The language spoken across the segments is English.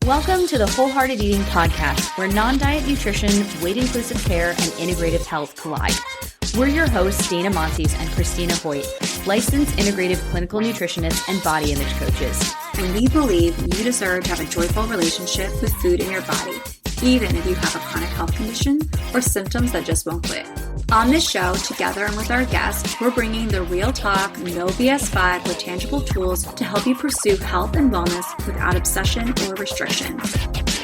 Welcome to the Whole30 Eating Podcast, where non-diet nutrition, weight-inclusive care, and integrative health collide. We're your hosts, Dana Montes and Christina Hoyt, licensed integrative clinical nutritionists and body image coaches. And we believe you deserve to have a joyful relationship with food in your body, even if you have a chronic health condition or symptoms that just won't quit. On this show, together and with our guests, we're bringing the real talk, no BS vibe with tangible tools to help you pursue health and wellness without obsession or restriction.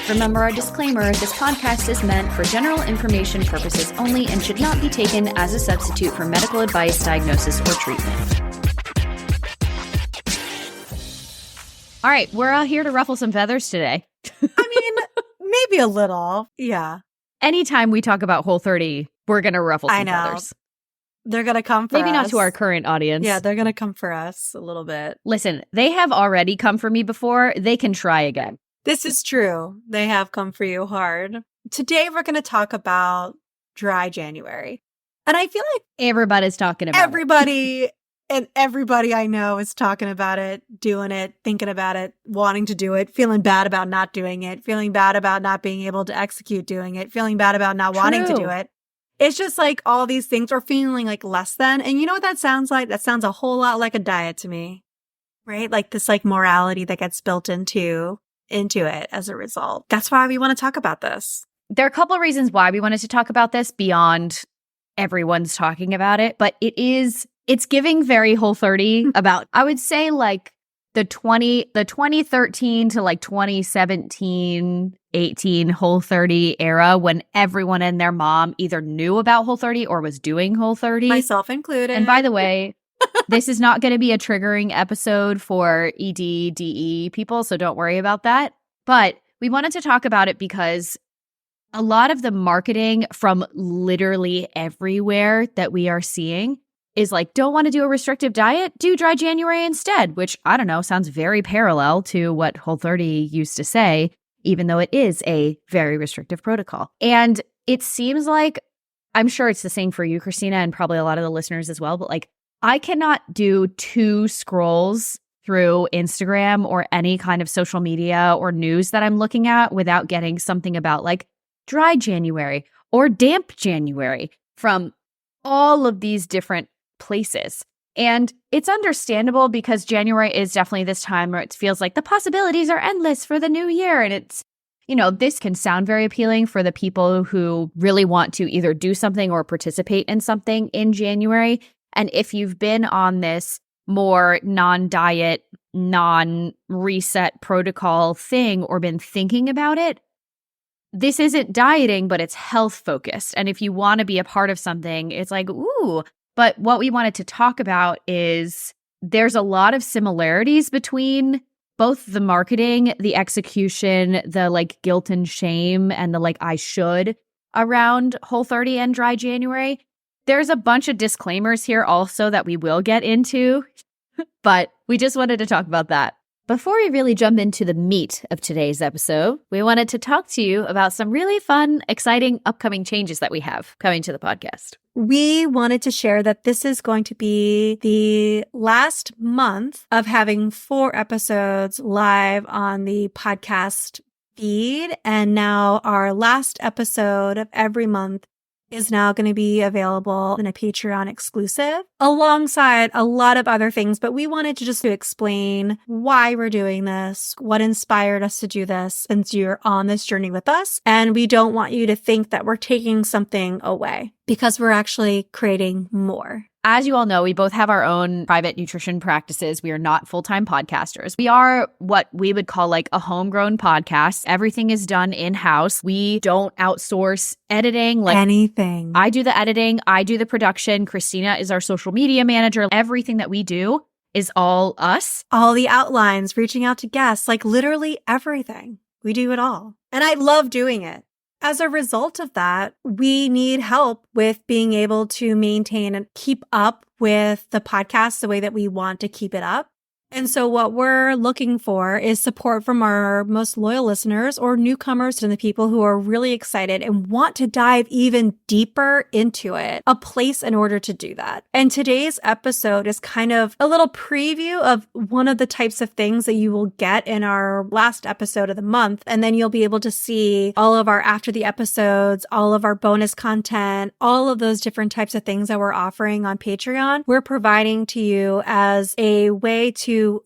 Remember our disclaimer, this podcast is meant for general information purposes only and should not be taken as a substitute for medical advice, diagnosis, or treatment. All right, we're out here to ruffle some feathers today. Maybe a little. Yeah. Anytime we talk about Whole30, we're going to ruffle some feathers. They're going to come for us. Maybe not to our current audience. Yeah, they're going to come for us a little bit. Listen, they have already come for me before. They can try again. This is true. They have come for you hard. Today, we're going to talk about dry January. And I feel like everybody's talking about everybody I know is talking about it, doing it, thinking about it, wanting to do it, feeling bad about not doing it, feeling bad about not being able to execute doing it, feeling bad about not wanting to do it. It's just like all these things are feeling like less than. And you know what that sounds like? That sounds a whole lot like a diet to me, right? Like this like morality that gets built into it as a result. That's why we want to talk about this. There are a couple of reasons why we wanted to talk about this beyond everyone's talking about it, but it's giving very Whole30 about, I would say like the 2013 to like 2017, 18 Whole30 era when everyone and their mom either knew about Whole30 or was doing Whole30. Myself included. And by the way, this is not going to be a triggering episode for ED, DE people, so don't worry about that. But we wanted to talk about it because a lot of the marketing from literally everywhere that we are seeing is like, don't want to do a restrictive diet? Do dry January instead, which, I don't know, sounds very parallel to what Whole30 used to say, even though it is a very restrictive protocol. And it seems like, I'm sure it's the same for you, Christina, and probably a lot of the listeners as well, but like, I cannot do 2 scrolls through Instagram or any kind of social media or news that I'm looking at without getting something about like dry January or damp January from all of these different places. And it's understandable because January is definitely this time where it feels like the possibilities are endless for the new year. And it's, you know, this can sound very appealing for the people who really want to either do something or participate in something in January. And if you've been on this more non-diet, non-reset protocol thing or been thinking about it, this isn't dieting, but it's health focused. And if you want to be a part of something, it's like, ooh. But what we wanted to talk about is there's a lot of similarities between both the marketing, the execution, the like guilt and shame, and the like I should around Whole30 and dry January. There's a bunch of disclaimers here also that we will get into, but we just wanted to talk about that. Before we really jump into the meat of today's episode, we wanted to talk to you about some really fun, exciting upcoming changes that we have coming to the podcast. We wanted to share that this is going to be the last month of having 4 episodes live on the podcast feed. And now our last episode of every month is now going to be available in a Patreon exclusive alongside a lot of other things. But we wanted to just to explain why we're doing this, what inspired us to do this since you're on this journey with us. And we don't want you to think that we're taking something away because we're actually creating more. As you all know, we both have our own private nutrition practices. We are not full-time podcasters. We are what we would call like a homegrown podcast. Everything is done in-house. We don't outsource editing. Like anything. I do the editing. I do the production. Christina is our social media manager. Everything that we do is all us. All the outlines, reaching out to guests, like literally everything. We do it all. And I love doing it. As a result of that, we need help with being able to maintain and keep up with the podcast the way that we want to keep it up. And so what we're looking for is support from our most loyal listeners or newcomers and the people who are really excited and want to dive even deeper into it, a place in order to do that. And today's episode is kind of a little preview of one of the types of things that you will get in our last episode of the month. And then you'll be able to see all of our after the episodes, all of our bonus content, all of those different types of things that we're offering on Patreon. We're providing to you as a way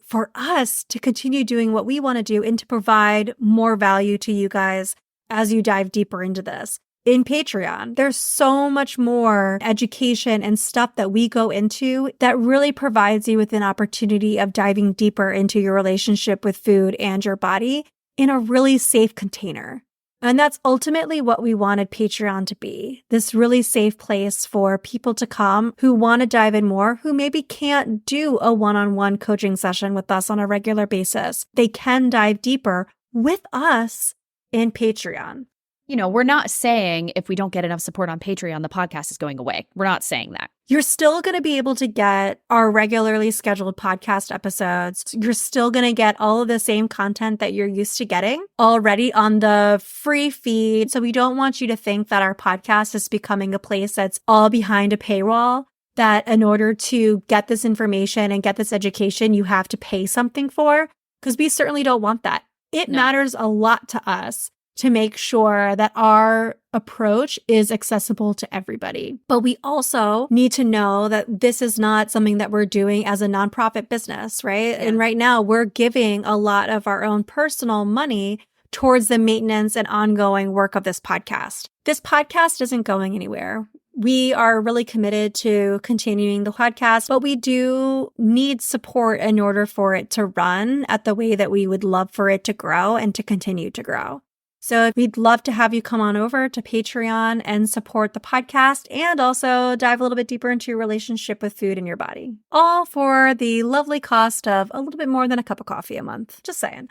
for us to continue doing what we want to do and to provide more value to you guys as you dive deeper into this. In Patreon, there's so much more education and stuff that we go into that really provides you with an opportunity of diving deeper into your relationship with food and your body in a really safe container. And that's ultimately what we wanted Patreon to be, this really safe place for people to come who want to dive in more, who maybe can't do a one-on-one coaching session with us on a regular basis. They can dive deeper with us in Patreon. You know, we're not saying if we don't get enough support on Patreon, the podcast is going away. We're not saying that. You're still going to be able to get our regularly scheduled podcast episodes. You're still going to get all of the same content that you're used to getting already on the free feed. So we don't want you to think that our podcast is becoming a place that's all behind a paywall, that in order to get this information and get this education, you have to pay something for, because we certainly don't want that. It matters a lot to us to make sure that our approach is accessible to everybody. But we also need to know that this is not something that we're doing as a nonprofit business, right? Yeah. And right now we're giving a lot of our own personal money towards the maintenance and ongoing work of this podcast. This podcast isn't going anywhere. We are really committed to continuing the podcast, but we do need support in order for it to run at the way that we would love for it to grow and to continue to grow. So we'd love to have you come on over to Patreon and support the podcast and also dive a little bit deeper into your relationship with food and your body. All for the lovely cost of a little bit more than a cup of coffee a month. Just saying.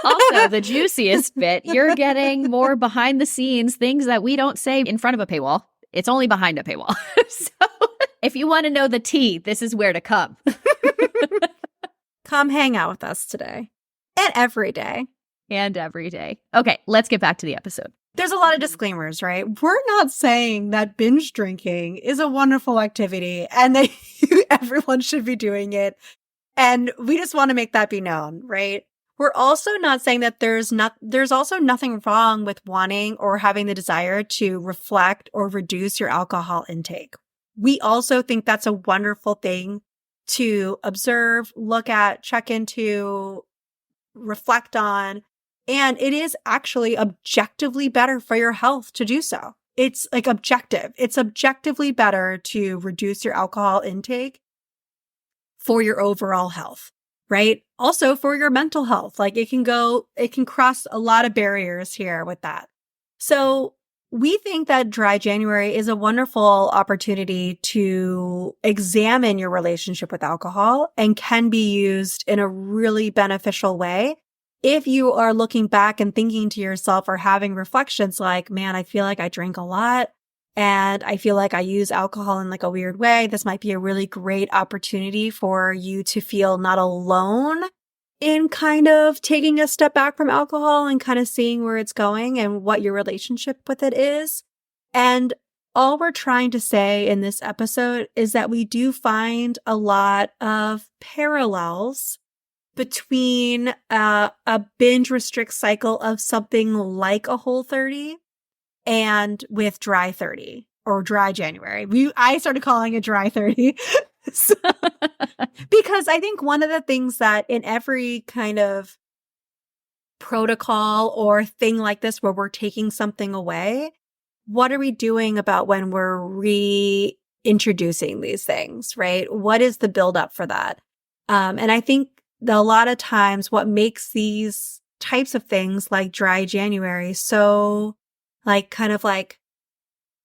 Also, the juiciest bit, you're getting more behind the scenes, things that we don't say in front of a paywall. It's only behind a paywall. So if you want to know the tea, this is where to come. Come hang out with us today and every day. And every day. Okay, let's get back to the episode. There's a lot of disclaimers, right? We're not saying that binge drinking is a wonderful activity and that everyone should be doing it. And we just want to make that be known, right? We're also not saying that there's also nothing wrong with wanting or having the desire to reflect or reduce your alcohol intake. We also think that's a wonderful thing to observe, look at, check into, reflect on. And it is actually objectively better for your health to do so. It's like objective. It's objectively better to reduce your alcohol intake for your overall health, right? Also for your mental health. Like it can cross a lot of barriers here with that. So we think that Dry January is a wonderful opportunity to examine your relationship with alcohol and can be used in a really beneficial way. If you are looking back and thinking to yourself or having reflections like, man, I feel like I drink a lot and I feel like I use alcohol in like a weird way, this might be a really great opportunity for you to feel not alone in kind of taking a step back from alcohol and kind of seeing where it's going and what your relationship with it is. And all we're trying to say in this episode is that we do find a lot of parallels between a binge restrict cycle of something like a Whole30 and with Dry 30 or Dry January. I started calling it Dry 30 because I think one of the things that in every kind of protocol or thing like this where we're taking something away, what are we doing about when we're reintroducing these things, right? What is the buildup for that? And I think a lot of times what makes these types of things like Dry January so like kind of like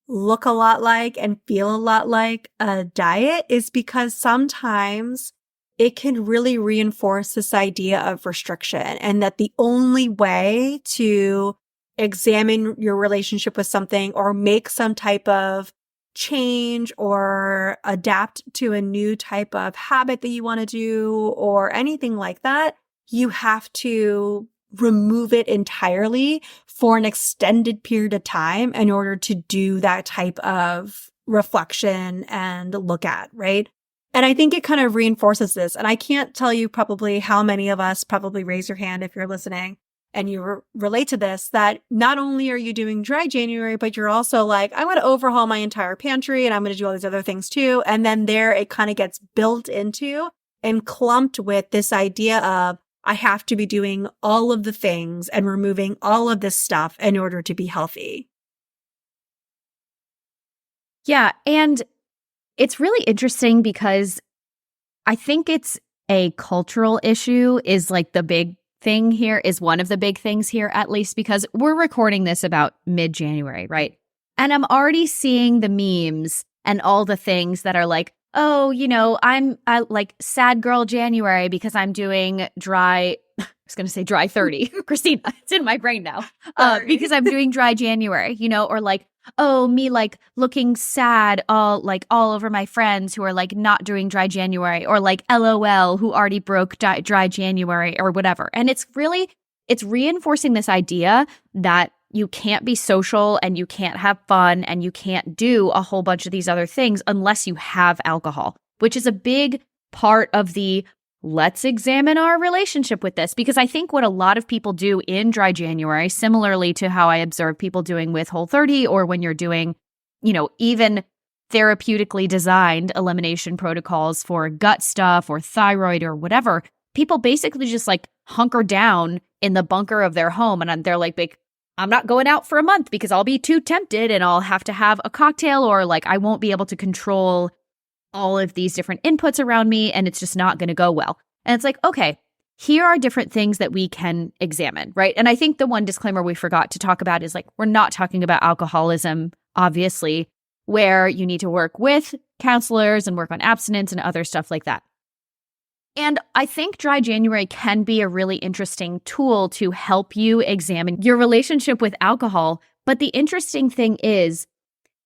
look a lot like and feel a lot like a diet is because sometimes it can really reinforce this idea of restriction and that the only way to examine your relationship with something or make some type of change or adapt to a new type of habit that you want to do or anything like that, you have to remove it entirely for an extended period of time in order to do that type of reflection and look at, right? And I think it kind of reinforces this. And I can't tell you probably how many of us, probably raise your hand if you're listening and you relate to this, that not only are you doing dry January, but you're also like, I'm going to overhaul my entire pantry and I'm going to do all these other things too. And then there it kind of gets built into and clumped with this idea of, I have to be doing all of the things and removing all of this stuff in order to be healthy. Yeah. And it's really interesting because I think it's a cultural issue is like the big thing here, is one of the big things here, at least because we're recording this about mid-January, right? And I'm already seeing the memes and all the things that are like, oh, I like sad girl January because I'm doing dry. I was going to say dry 30. Christina, it's in my brain now. Because I'm doing dry January, or like, oh, me like looking sad all over my friends who are like not doing dry January, or like LOL who already broke dry January or whatever. And it's reinforcing this idea that you can't be social and you can't have fun and you can't do a whole bunch of these other things unless you have alcohol, which is a big part of the let's examine our relationship with this. Because I think what a lot of people do in dry January, similarly to how I observe people doing with Whole30, or when you're doing, even therapeutically designed elimination protocols for gut stuff or thyroid or whatever, people basically just like hunker down in the bunker of their home and they're like, I'm not going out for a month because I'll be too tempted and I'll have to have a cocktail, or like I won't be able to control all of these different inputs around me and it's just not going to go well. And it's like, okay, here are different things that we can examine, right? And I think the one disclaimer we forgot to talk about is like, we're not talking about alcoholism, obviously, where you need to work with counselors and work on abstinence and other stuff like that. And I think dry January can be a really interesting tool to help you examine your relationship with alcohol. But the interesting thing is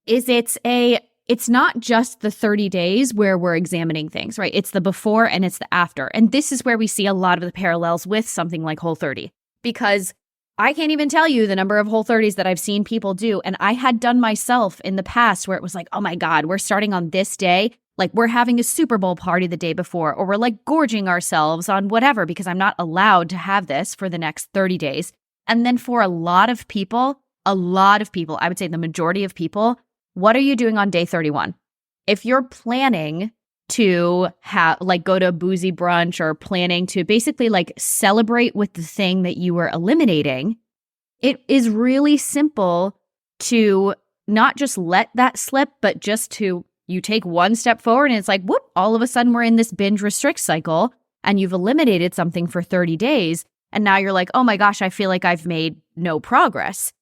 it's not just the 30 days where we're examining things, right? It's the before and it's the after. And this is where we see a lot of the parallels with something like Whole30, because I can't even tell you the number of Whole30s that I've seen people do. And I had done myself in the past where it was like, oh my God, we're starting on this day. Like we're having a Super Bowl party the day before, or we're like gorging ourselves on whatever, because I'm not allowed to have this for the next 30 days. And then for a lot of people, I would say the majority of people, what are you doing on day 31? If you're planning to go to a boozy brunch, or planning to basically like celebrate with the thing that you were eliminating, it is really simple to not just let that slip, but just to you take one step forward and it's like, whoop, all of a sudden we're in this binge restrict cycle and you've eliminated something for 30 days. And now you're like, oh my gosh, I feel like I've made no progress.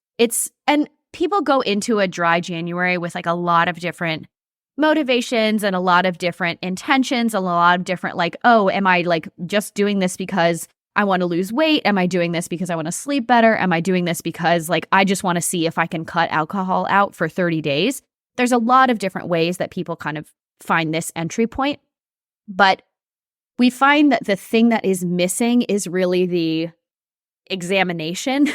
And people go into a dry January with like a lot of different motivations and a lot of different intentions, and a lot of different like, oh, am I like just doing this because I want to lose weight? Am I doing this because I want to sleep better? Am I doing this because like I just want to see if I can cut alcohol out for 30 days? There's a lot of different ways that people kind of find this entry point. But we find that the thing that is missing is really the examination,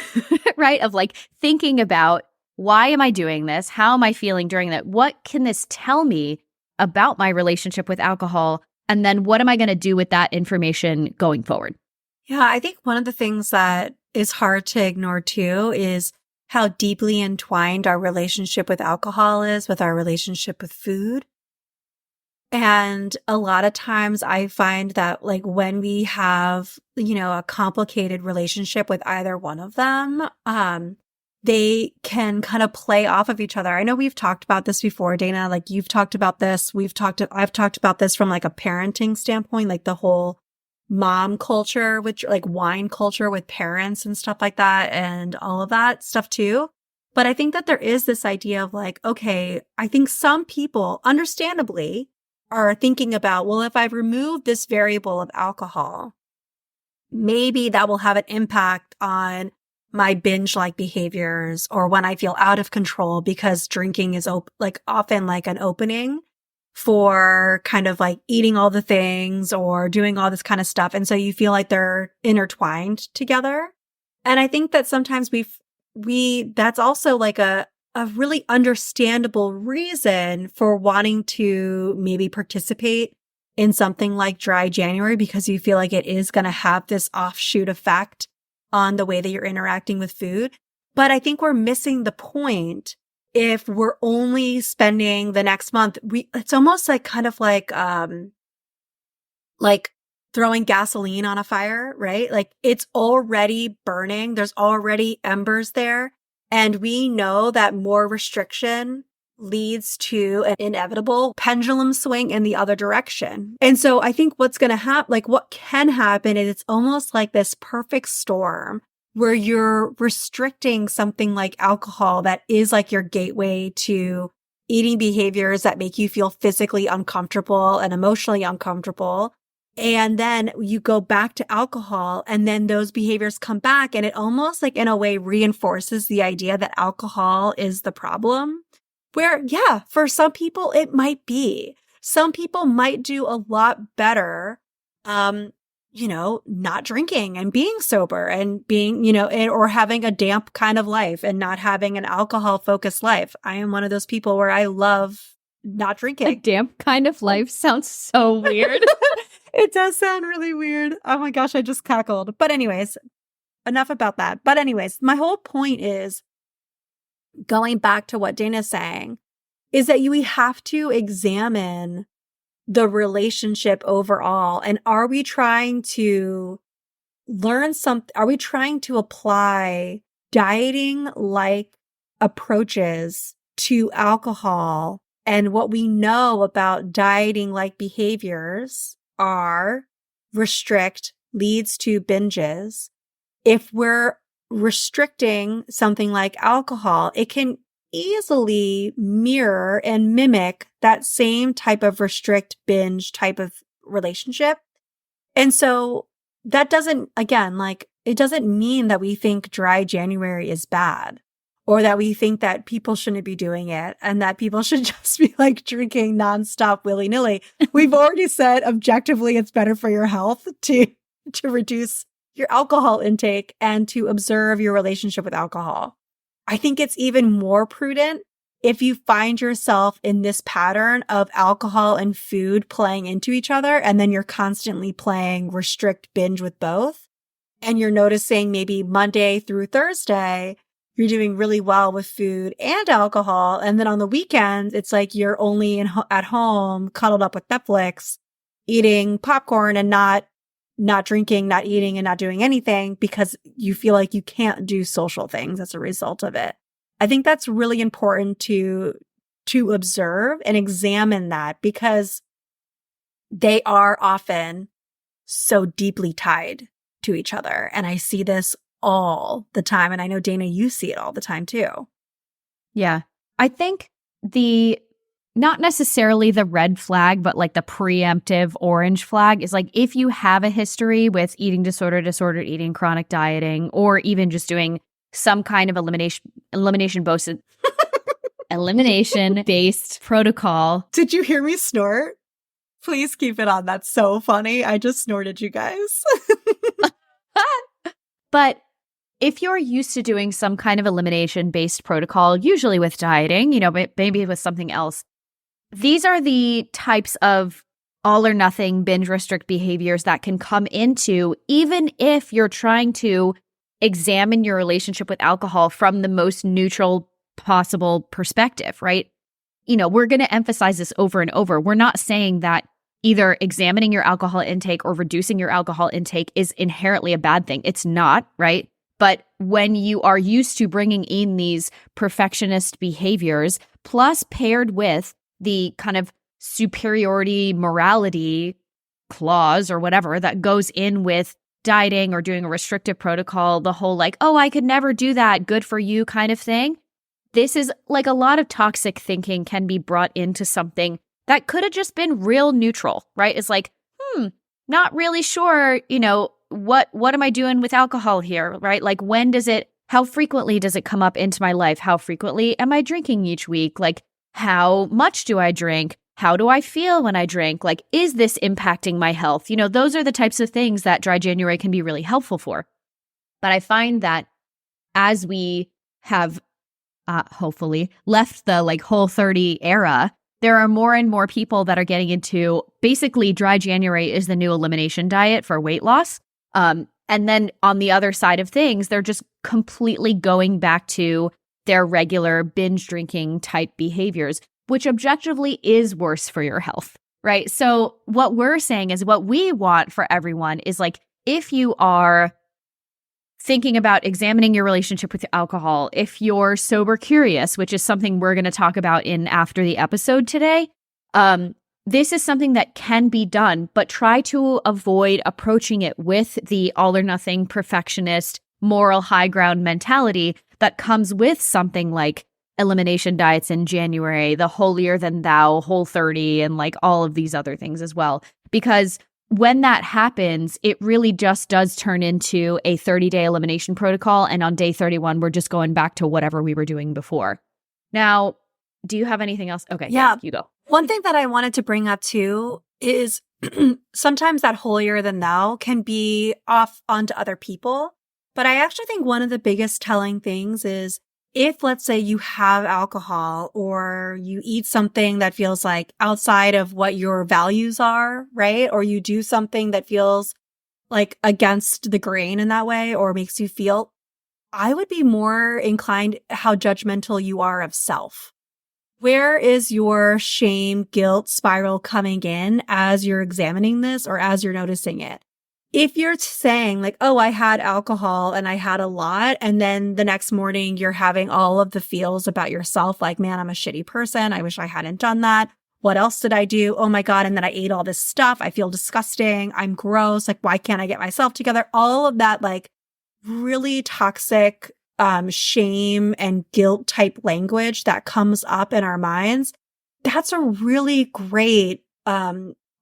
right? Of like thinking about, why am I doing this? How am I feeling during that? What can this tell me about my relationship with alcohol? And then what am I going to do with that information going forward? Yeah, I think one of the things that is hard to ignore too is how deeply entwined our relationship with alcohol is with our relationship with food. And a lot of times I find that like when we have, a complicated relationship with either one of them, they can kind of play off of each other. I know we've talked about this before, Dana, like you've talked about this. I've talked about this from like a parenting standpoint, like the whole mom culture, which like wine culture with parents and stuff like that, and all of that stuff too. But I think that there is this idea of like, okay, I think some people understandably are thinking about, well, if I've removed this variable of alcohol, maybe that will have an impact on my binge-like behaviors or when I feel out of control because drinking is often like an opening for kind of like eating all the things or doing all this kind of stuff. And so you feel like they're intertwined together. And I think that sometimes that's also like a really understandable reason for wanting to maybe participate in something like Dry January, because you feel like it is going to have this offshoot effect on the way that you're interacting with food. But I think we're missing the point if we're only spending the next month. It's almost like kind of like throwing gasoline on a fire, right? Like it's already burning. There's already embers there. And we know that more restriction leads to an inevitable pendulum swing in the other direction. And so I think what's going to happen, like what can happen is it's almost like this perfect storm where you're restricting something like alcohol that is like your gateway to eating behaviors that make you feel physically uncomfortable and emotionally uncomfortable. And then you go back to alcohol and then those behaviors come back, and it almost like in a way reinforces the idea that alcohol is the problem. Where, yeah, for some people it might be. Some people might do a lot better, not drinking and being sober and being, or having a damp kind of life and not having an alcohol focused life. I am one of those people where I love not drinking. A damp kind of life sounds so weird. It does sound really weird. Oh my gosh, I just cackled. But anyways, enough about that. But anyways, my whole point is, going back to what Dana's saying, is that we have to examine the relationship overall. And are we trying to learn something? Are we trying to apply dieting like approaches to alcohol? And what we know about dieting like behaviors are restrict leads to binges. If we're restricting something like alcohol, it can easily mirror and mimic that same type of restrict binge type of relationship. And so that doesn't, again, like it doesn't mean that we think Dry January is bad or that we think that people shouldn't be doing it and that people should just be like drinking nonstop willy-nilly. We've already said objectively it's better for your health to reduce your alcohol intake and to observe your relationship with alcohol. I think it's even more prudent if you find yourself in this pattern of alcohol and food playing into each other, and then you're constantly playing restrict binge with both, and you're noticing maybe Monday through Thursday, you're doing really well with food and alcohol. And then on the weekends, it's like you're only at home, cuddled up with Netflix, eating popcorn and not drinking, not eating, and not doing anything because you feel like you can't do social things as a result of it. I think that's really important to observe and examine that, because they are often so deeply tied to each other. And I see this all the time. And I know, Dana, you see it all the time too. Yeah. I think not necessarily the red flag, but like the preemptive orange flag is like if you have a history with eating disorder, disordered eating, chronic dieting, or even just doing some kind of elimination-based protocol. Did you hear me snort? Please keep it on. That's so funny. I just snorted, you guys. But if you're used to doing some kind of elimination-based protocol, usually with dieting, maybe with something else, these are the types of all or nothing binge restrict behaviors that can come into, even if you're trying to examine your relationship with alcohol from the most neutral possible perspective, right? We're going to emphasize this over and over. We're not saying that either examining your alcohol intake or reducing your alcohol intake is inherently a bad thing. It's not, right? But when you are used to bringing in these perfectionist behaviors, plus paired with the kind of superiority morality clause or whatever that goes in with dieting or doing a restrictive protocol, the whole like, oh, I could never do that, good for you kind of thing. This is like a lot of toxic thinking can be brought into something that could have just been real neutral, right? It's like, not really sure, what am I doing with alcohol here, right? Like when does it how frequently does it come up into my life? How frequently am I drinking each week? Like, how much do I drink? How do I feel when I drink? Like, is this impacting my health? Those are the types of things that Dry January can be really helpful for. But I find that as we have hopefully left the Whole30 era, there are more and more people that are getting into basically Dry January is the new elimination diet for weight loss. And then on the other side of things, they're just completely going back to their regular binge drinking type behaviors, which objectively is worse for your health, right? So what we're saying is what we want for everyone is if you are thinking about examining your relationship with alcohol, if you're sober curious, which is something we're going to talk about in after the episode today, this is something that can be done, but try to avoid approaching it with the all or nothing perfectionist, moral high ground mentality that comes with something like elimination diets in January, the holier than thou Whole30, and all of these other things as well. Because when that happens, it really just does turn into a 30-day elimination protocol. And on day 31, we're just going back to whatever we were doing before. Now, do you have anything else? Okay, yeah, you go. One thing that I wanted to bring up too is sometimes that holier than thou can be off onto other people. But I actually think one of the biggest telling things is if, let's say, you have alcohol or you eat something that feels outside of what your values are, right? Or you do something that feels against the grain in that way or makes you feel, I would be more inclined how judgmental you are of self. Where is your shame, guilt spiral coming in as you're examining this or as you're noticing it? If you're saying oh, I had alcohol and I had a lot, and then the next morning you're having all of the feels about yourself, man, I'm a shitty person. I wish I hadn't done that. What else did I do? Oh my God. And then I ate all this stuff. I feel disgusting. I'm gross. Why can't I get myself together? All of that, really toxic, shame and guilt type language that comes up in our minds. That's a really great,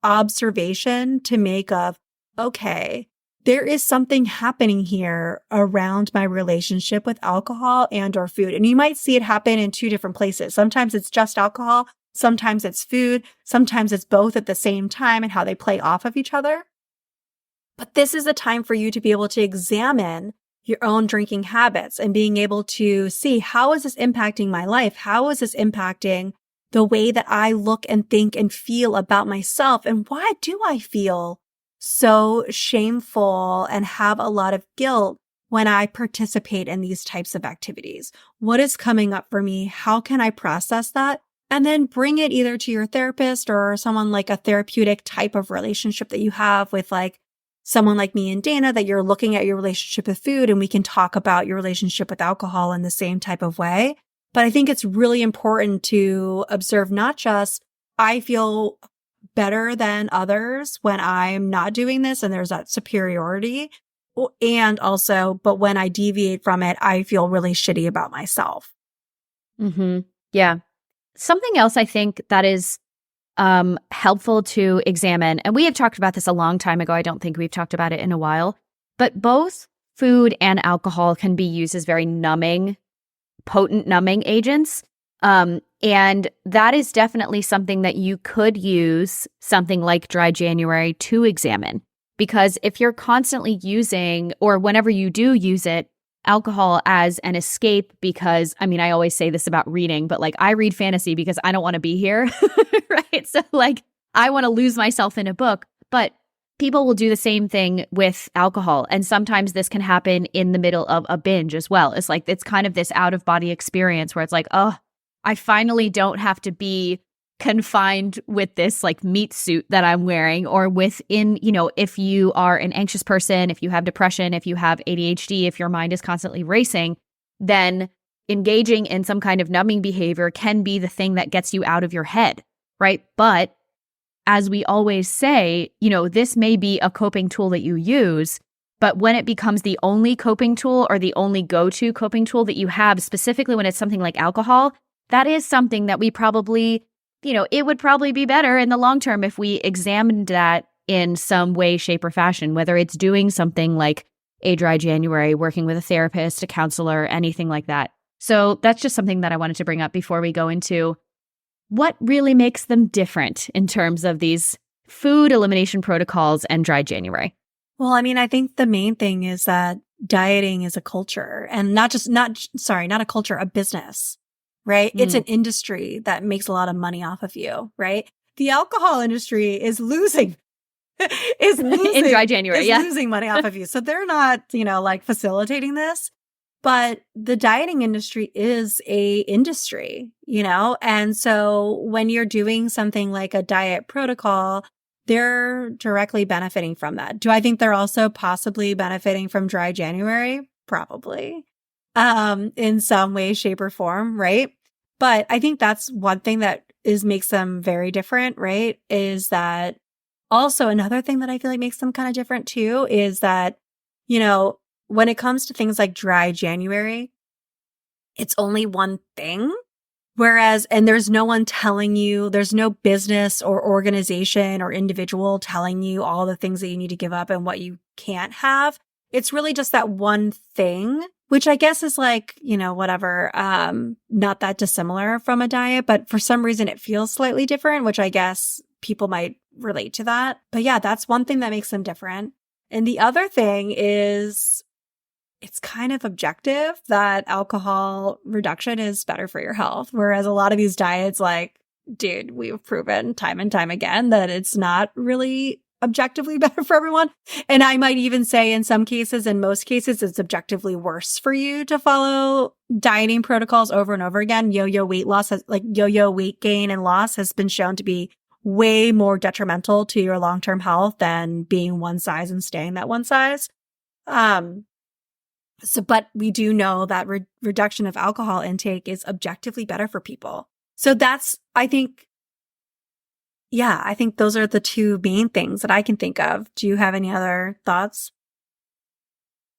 observation to make of, okay, there is something happening here around my relationship with alcohol and or food. And you might see it happen in two different places. Sometimes it's just alcohol. Sometimes it's food. Sometimes it's both at the same time and how they play off of each other. But this is a time for you to be able to examine your own drinking habits and being able to see, how is this impacting my life? How is this impacting the way that I look and think and feel about myself? And why do I feel so shameful and have a lot of guilt when I participate in these types of activities? What is coming up for me? How can I process that? And then bring it either to your therapist or someone a therapeutic type of relationship that you have with someone like me and Dana, that you're looking at your relationship with food and we can talk about your relationship with alcohol in the same type of way. But I think it's really important to observe not just, I feel better than others when I'm not doing this and there's that superiority. And also, but when I deviate from it, I feel really shitty about myself. Mm-hmm. Yeah. Something else I think that is helpful to examine, and we have talked about this a long time ago. I don't think we've talked about it in a while, but both food and alcohol can be used as very potent numbing agents. And that is definitely something that you could use something like Dry January to examine. Because if you're constantly using, or whenever you do use it, alcohol as an escape, because I always say this about reading, but I read fantasy because I don't want to be here, right? So I want to lose myself in a book, but people will do the same thing with alcohol. And sometimes this can happen in the middle of a binge as well. It's it's kind of this out of body experience where it's oh, I finally don't have to be confined with this meat suit that I'm wearing, or within, if you are an anxious person, if you have depression, if you have ADHD, if your mind is constantly racing, then engaging in some kind of numbing behavior can be the thing that gets you out of your head, right? But as we always say, this may be a coping tool that you use, but when it becomes the only coping tool or the only go-to coping tool that you have, specifically when it's something like alcohol, that is something that we probably, it would probably be better in the long term if we examined that in some way, shape, or fashion, whether it's doing something like a dry January, working with a therapist, a counselor, anything like that. So that's just something that I wanted to bring up before we go into what really makes them different in terms of these food elimination protocols and dry January. Well, I mean, I think the main thing is that dieting is a culture, and not a culture, a business, right? It's an industry that makes a lot of money off of you, right? The alcohol industry is losing in dry January, losing money off of you. So they're not, like facilitating this, but the dieting industry is a industry, and so when you're doing something like a diet protocol, they're directly benefiting from that. Do I think they're also possibly benefiting from dry January? Probably, in some way, shape, or form, right? But I think that's one thing that makes them very different, right? Is that also another thing that I feel like makes them kind of different too is that, when it comes to things like dry January, it's only one thing. Whereas, and there's no one telling you, there's no business or organization or individual telling you all the things that you need to give up and what you can't have. It's really just that one thing, which I guess is like, whatever, not that dissimilar from a diet, but for some reason it feels slightly different, which I guess people might relate to that. But yeah, that's one thing that makes them different. And the other thing is it's kind of objective that alcohol reduction is better for your health. Whereas a lot of these diets, like, dude, we've proven time and time again that it's not really objectively better for everyone. And I might even say in some cases, in most cases, it's objectively worse for you to follow dieting protocols over and over again. Yo-yo weight gain and loss has been shown to be way more detrimental to your long-term health than being one size and staying that one size. But we do know that reduction of alcohol intake is objectively better for people. So that's, I think those are the two main things that I can think of. Do you have any other thoughts?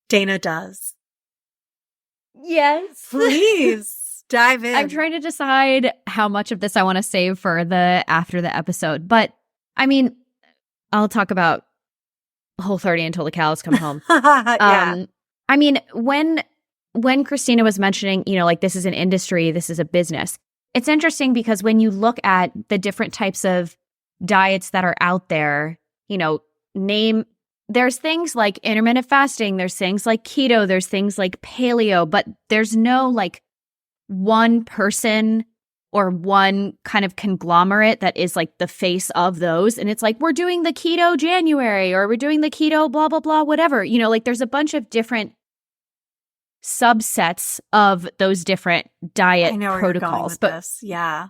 Dana does. Yes. Please dive in. I'm trying to decide how much of this I want to save for after the episode. But I mean, I'll talk about Whole30 until the cows come home. Yeah. I mean, when Christina was mentioning, like this is an industry, this is a business, it's interesting because when you look at the different types of diets that are out there, there's things like intermittent fasting, there's things like keto, there's things like paleo, but there's no like one person or one kind of conglomerate that is like the face of those. And it's like, we're doing the keto January or we're doing the keto blah, blah, blah, whatever. Like there's a bunch of different subsets of those different diet protocols. But this. Yeah.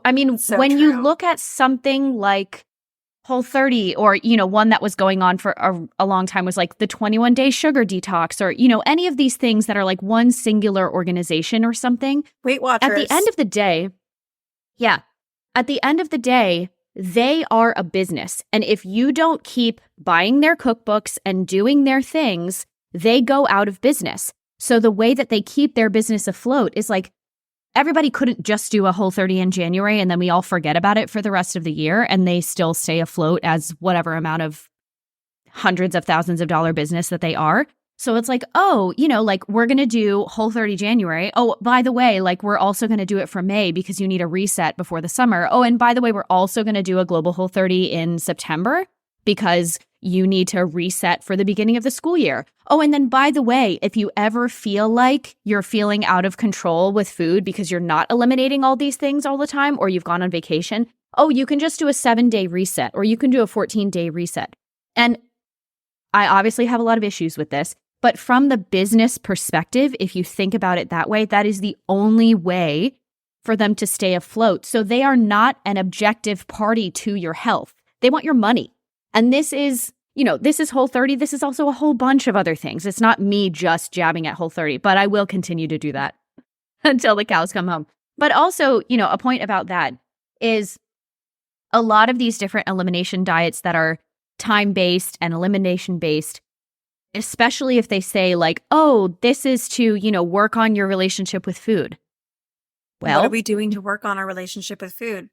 I mean, when you look at something like Whole30 or, one that was going on for a long time was like the 21-day sugar detox or, any of these things that are like one singular organization or something. Weight Watchers. At the end of the day, they are a business. And if you don't keep buying their cookbooks and doing their things, they go out of business. So the way that they keep their business afloat is like, everybody couldn't just do a Whole30 in January and then we all forget about it for the rest of the year and they still stay afloat as whatever amount of hundreds of thousands of dollar business that they are. So it's like, oh, like we're going to do Whole30 January. Oh, by the way, like we're also going to do it for May because you need a reset before the summer. Oh, and by the way, we're also going to do a global Whole30 in September because you need to reset for the beginning of the school year. Oh, and then by the way, if you ever feel like you're feeling out of control with food because you're not eliminating all these things all the time or you've gone on vacation, oh, you can just do a 7-day reset or you can do a 14-day reset. And I obviously have a lot of issues with this, but from the business perspective, if you think about it that way, that is the only way for them to stay afloat. So they are not an objective party to your health. They want your money. And this is, this is Whole30. This is also a whole bunch of other things. It's not me just jabbing at Whole30, but I will continue to do that until the cows come home. But also, a point about that is a lot of these different elimination diets that are time-based and elimination-based, especially if they say like, oh, this is to, work on your relationship with food. Well, what are we doing to work on our relationship with food?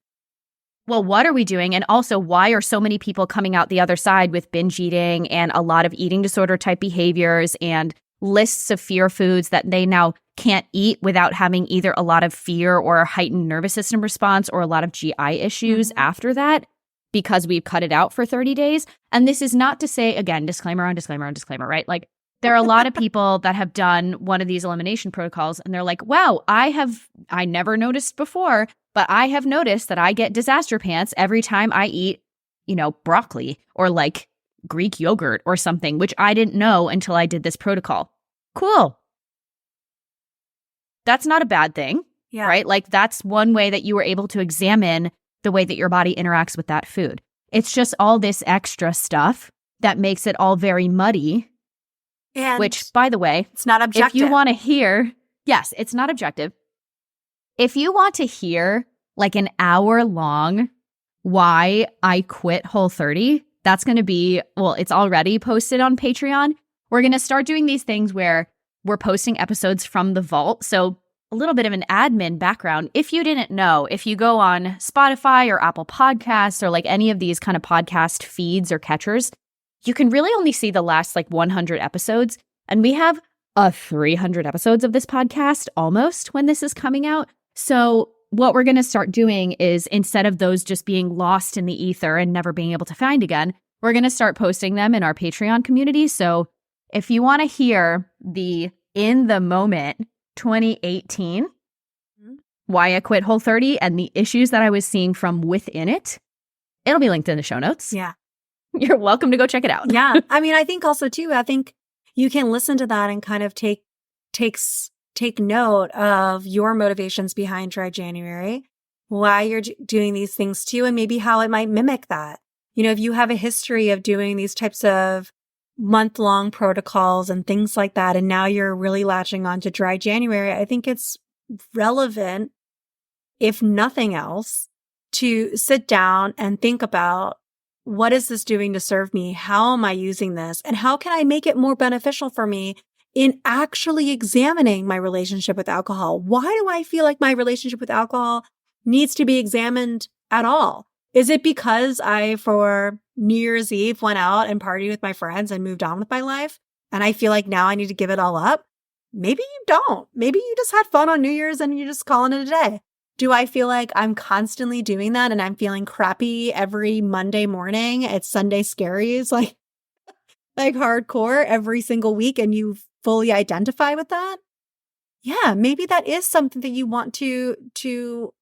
well, what are we doing? And also, why are so many people coming out the other side with binge eating and a lot of eating disorder type behaviors and lists of fear foods that they now can't eat without having either a lot of fear or a heightened nervous system response or a lot of GI issues after that because we've cut it out for 30 days. And this is not to say, again, disclaimer on disclaimer on disclaimer, right? Like there are a lot of people that have done one of these elimination protocols and they're like, wow, I never noticed before, but I have noticed that I get disaster pants every time I eat, broccoli or like Greek yogurt or something, which I didn't know until I did this protocol. Cool. That's not a bad thing, right? Like that's one way that you were able to examine the way that your body interacts with that food. It's just all this extra stuff that makes it all very muddy. And which, by the way, it's not objective. If you want to hear, yes, it's not objective. If you want to hear like an hour long why I quit Whole30, that's going to be, well, it's already posted on Patreon. We're going to start doing these things where we're posting episodes from the vault. So a little bit of an admin background. If you didn't know, if you go on Spotify or Apple Podcasts or like any of these kind of podcast feeds or catchers, you can really only see the last like 100 episodes. And we have 300 episodes of this podcast almost when this is coming out. So what we're going to start doing is instead of those just being lost in the ether and never being able to find again, we're going to start posting them in our Patreon community. So if you want to hear the in the moment 2018, why I quit Whole30 and the issues that I was seeing from within it, it'll be linked in the show notes. Yeah. You're welcome to go check it out. Yeah. I mean, I think also too, I think you can listen to that and kind of take note of your motivations behind Dry January, why you're doing these things too, and maybe how it might mimic that. If you have a history of doing these types of month-long protocols and things like that, and now you're really latching on to Dry January, I think it's relevant, if nothing else, to sit down and think about, what is this doing to serve me? How am I using this? And how can I make it more beneficial for me in actually examining my relationship with alcohol? Why do I feel like my relationship with alcohol needs to be examined at all? Is it because I, for New Year's Eve, went out and partied with my friends and moved on with my life, and I feel like now I need to give it all up? Maybe you don't. Maybe you just had fun on New Year's and you're just calling it a day. Do I feel like I'm constantly doing that and I'm feeling crappy every Monday morning? It's Sunday scaries, like hardcore every single week, and you fully identify with that? Yeah, maybe that is something that you want to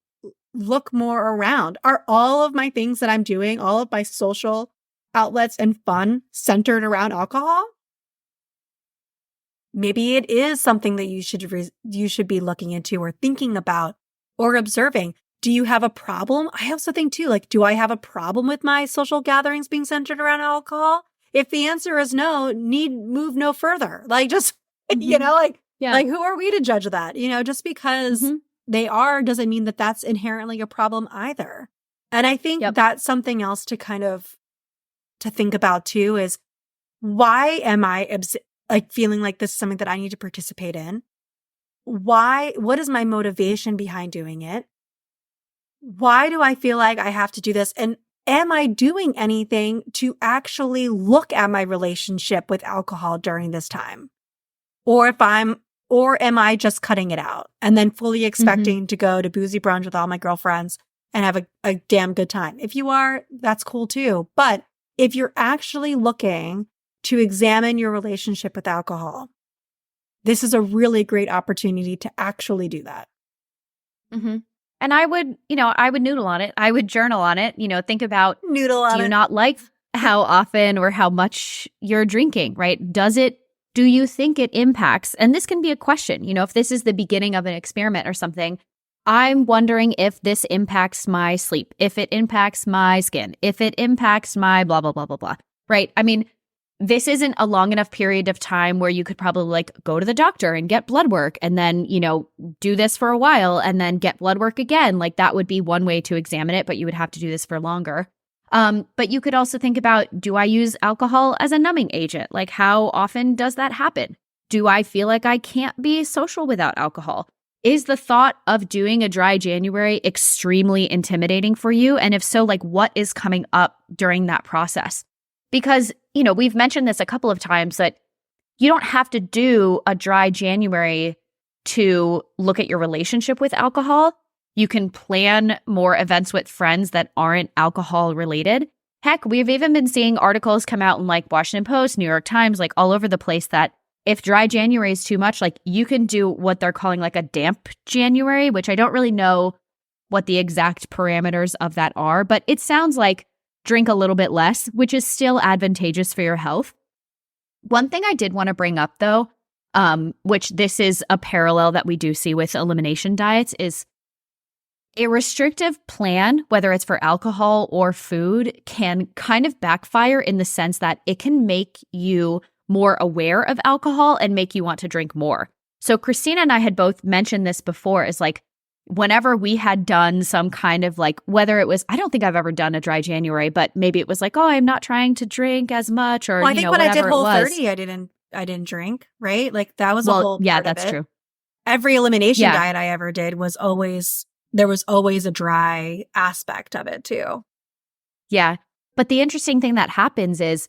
look more around. Are all of my things that I'm doing, all of my social outlets and fun centered around alcohol? Maybe it is something that you should be looking into or thinking about or observing. Do you have a problem? I also think too, like, do I have a problem with my social gatherings being centered around alcohol? If the answer is no, move no further. Like just, like who are we to judge that? Just because they are doesn't mean that that's inherently a problem either. And I think that's something else to kind of to think about too is, why am I feeling like this is something that I need to participate in? What is my motivation behind doing it? Why do I feel like I have to do this? And am I doing anything to actually look at my relationship with alcohol during this time? Or am I just cutting it out and then fully expecting to go to boozy brunch with all my girlfriends and have a damn good time? If you are, that's cool too. But if you're actually looking to examine your relationship with alcohol, this is a really great opportunity to actually do that. And I would noodle on it. I would journal on it. Think about, do you not like how often or how much you're drinking, right? Do you think it impacts? And this can be a question, if this is the beginning of an experiment or something, I'm wondering if this impacts my sleep, if it impacts my skin, if it impacts my blah, blah, blah, blah, blah, right? I mean, this isn't a long enough period of time where you could probably go to the doctor and get blood work and then, do this for a while and then get blood work again. Like that would be one way to examine it, but you would have to do this for longer. But you could also think about, do I use alcohol as a numbing agent? Like how often does that happen? Do I feel like I can't be social without alcohol? Is the thought of doing a dry January extremely intimidating for you? And if so, like what is coming up during that process? Because, we've mentioned this a couple of times that you don't have to do a dry January to look at your relationship with alcohol. You can plan more events with friends that aren't alcohol related. Heck, we've even been seeing articles come out in like Washington Post, New York Times, like all over the place that if dry January is too much, like you can do what they're calling like a damp January, which I don't really know what the exact parameters of that are, but it sounds like drink a little bit less, which is still advantageous for your health. One thing I did want to bring up though, which this is a parallel that we do see with elimination diets, is a restrictive plan, whether it's for alcohol or food, can kind of backfire in the sense that it can make you more aware of alcohol and make you want to drink more. So Christina and I had both mentioned this before, is like whenever we had done some kind of like, whether it was, I don't think I've ever done a dry January, but maybe it was like, oh, I'm not trying to drink as much, or, well, I think when I did Whole30, I didn't drink, right? Like that was a whole yeah, part that's of it. true. Every elimination diet I ever did was always, there was always a dry aspect of it too. Yeah. But the interesting thing that happens is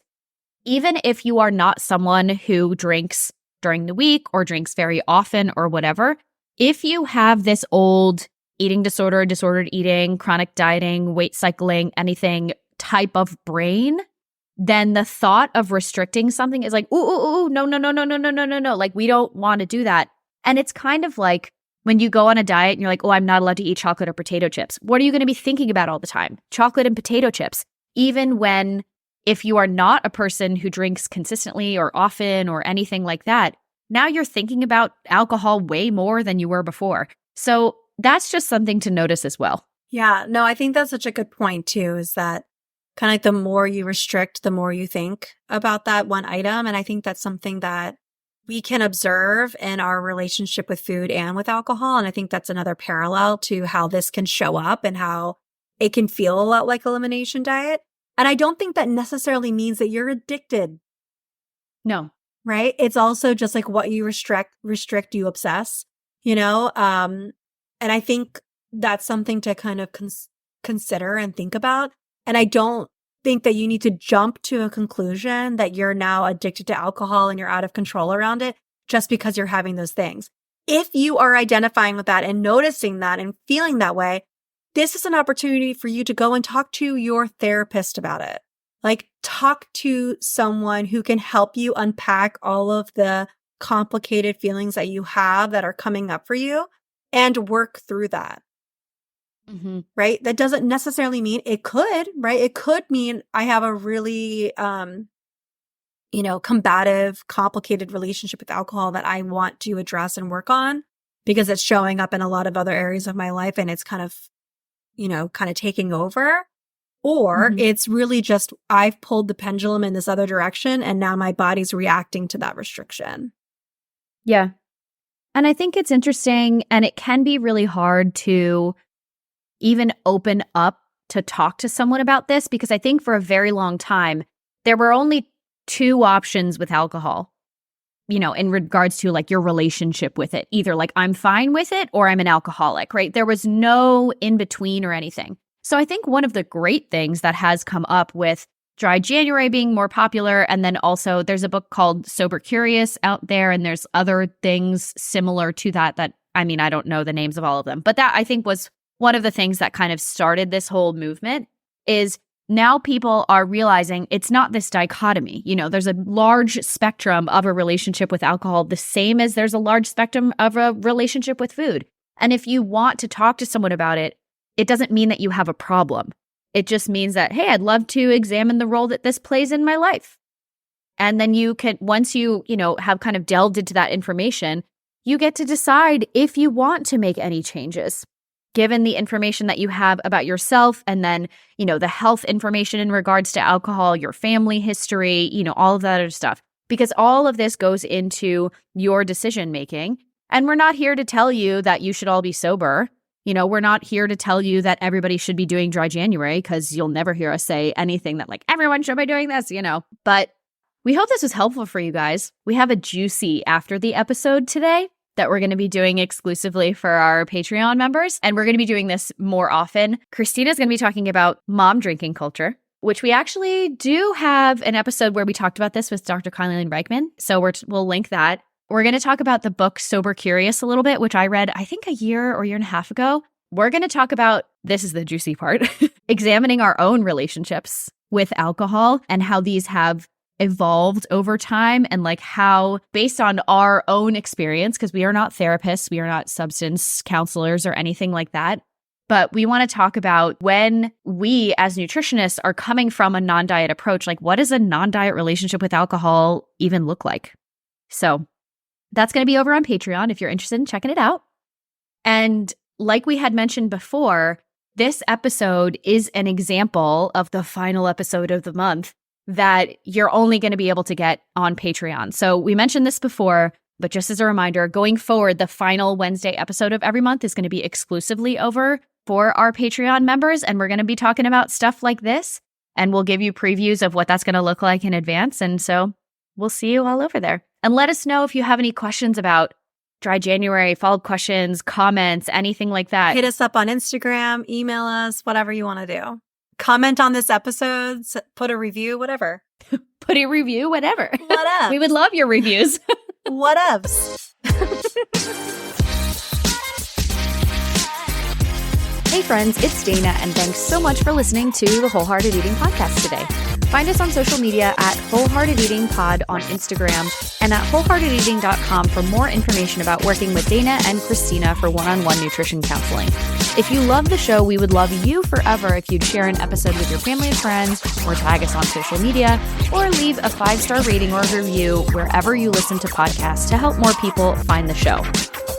even if you are not someone who drinks during the week or drinks very often or whatever, if you have this old eating disorder, disordered eating, chronic dieting, weight cycling, anything type of brain, then the thought of restricting something is like, ooh, no. Like, we don't want to do that. And it's kind of like when you go on a diet and you're like, oh, I'm not allowed to eat chocolate or potato chips. What are you going to be thinking about all the time? Chocolate and potato chips. Even when, if you are not a person who drinks consistently or often or anything like that, now you're thinking about alcohol way more than you were before. So that's just something to notice as well. Yeah, no, I think that's such a good point too, is that kind of like the more you restrict, the more you think about that one item. And I think that's something that we can observe in our relationship with food and with alcohol. And I think that's another parallel to how this can show up and how it can feel a lot like elimination diet. And I don't think that necessarily means that you're addicted. No. Right? It's also just like what you restrict, you obsess, And I think that's something to kind of consider and think about. And I don't think that you need to jump to a conclusion that you're now addicted to alcohol and you're out of control around it just because you're having those things. If you are identifying with that and noticing that and feeling that way, this is an opportunity for you to go and talk to your therapist about it. Like, talk to someone who can help you unpack all of the complicated feelings that you have that are coming up for you and work through that. Mm-hmm. Right? That doesn't necessarily mean it could, right? It could mean I have a really, combative, complicated relationship with alcohol that I want to address and work on because it's showing up in a lot of other areas of my life and it's kind of taking over. Or it's really just, I've pulled the pendulum in this other direction and now my body's reacting to that restriction. Yeah. And I think it's interesting, and it can be really hard to even open up to talk to someone about this, because I think for a very long time, there were only two options with alcohol, in regards to like your relationship with it. Either like I'm fine with it or I'm an alcoholic, right? There was no in between or anything. So I think one of the great things that has come up with Dry January being more popular, and then also there's a book called Sober Curious out there, and there's other things similar to that I don't know the names of all of them, but that I think was one of the things that kind of started this whole movement, is now people are realizing it's not this dichotomy. There's a large spectrum of a relationship with alcohol, the same as there's a large spectrum of a relationship with food. And if you want to talk to someone about it, it doesn't mean that you have a problem. It just means that, hey, I'd love to examine the role that this plays in my life. And then you can, once you, have kind of delved into that information, you get to decide if you want to make any changes, given the information that you have about yourself, and then, the health information in regards to alcohol, your family history, all of that other stuff. Because all of this goes into your decision making. And we're not here to tell you that you should all be sober. We're not here to tell you that everybody should be doing Dry January, because you'll never hear us say anything that like everyone should be doing this, But we hope this was helpful for you guys. We have a juicy after the episode today. that we're going to be doing exclusively for our Patreon members. And we're going to be doing this more often. Christina's going to be talking about mom drinking culture, which we actually do have an episode where we talked about this with Dr. Colleen Reichman. So we'll link that. We're going to talk about the book Sober Curious a little bit, which I read, I think, a year or year and a half ago. We're going to talk about, this is the juicy part, examining our own relationships with alcohol and how these have evolved over time, and like how, based on our own experience, because we are not therapists, we are not substance counselors or anything like that, but we want to talk about when we as nutritionists are coming from a non-diet approach, like what does a non-diet relationship with alcohol even look like? So that's going to be over on Patreon if you're interested in checking it out. And like we had mentioned before, this episode is an example of the final episode of the month that you're only going to be able to get on Patreon. So we mentioned this before, but just as a reminder, going forward, the final Wednesday episode of every month is going to be exclusively over for our Patreon members. And we're going to be talking about stuff like this, and we'll give you previews of what that's going to look like in advance. And so we'll see you all over there. And let us know if you have any questions about Dry January, follow-up questions, comments, anything like that. Hit us up on Instagram, email us, whatever you want to do. Comment on this episode, put a review, whatever. Put a review, whatever. What up? We would love your reviews. What ups? Hey friends, it's Dana, and thanks so much for listening to the Wholehearted Eating Podcast today. Find us on social media at Wholehearted Eating Pod on Instagram and at wholeheartedeating.com for more information about working with Dana and Christina for one-on-one nutrition counseling. If you love the show, we would love you forever if you'd share an episode with your family and friends, or tag us on social media, or leave a 5-star rating or review wherever you listen to podcasts to help more people find the show.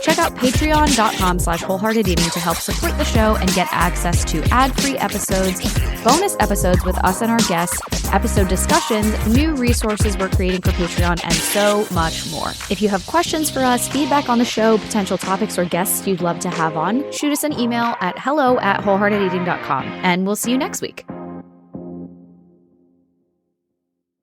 Check out patreon.com/wholeheartedeating to help support the show and get access to ad-free episodes, bonus episodes with us and our guests, episode discussions, new resources we're creating for Patreon, and so much more. If you have questions for us, feedback on the show, potential topics or guests you'd love to have on, shoot us an email at hello@wholeheartedeating.com, and we'll see you next week.